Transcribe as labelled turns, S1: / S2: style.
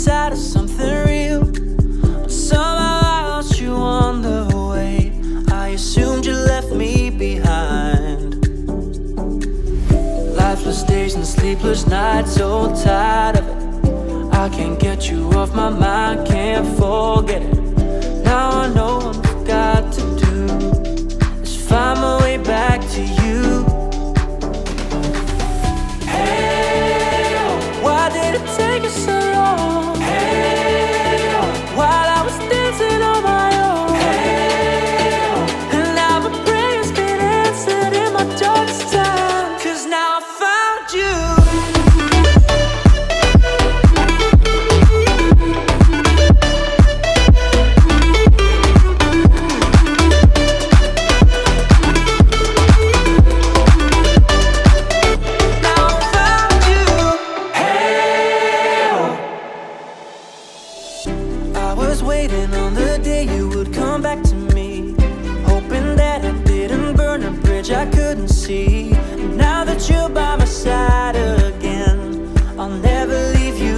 S1: tired of something real. But somehow I lost you on the way. I assumed you left me behind. Lifeless days and sleepless nights, so tired of it. I can't get you off my mind, can't forget it. Now I know what I've got to do is find my way back to you. Hey, oh, why did it take you so long? Hey, oh, while I was dancing on my own. Hey, oh, and now my prayers been answered in my darkest time. 'Cause now I found you. Waiting on the day you would come back to me, hoping that I didn't burn a bridge I couldn't see. And now that you're by my side again, I'll never leave you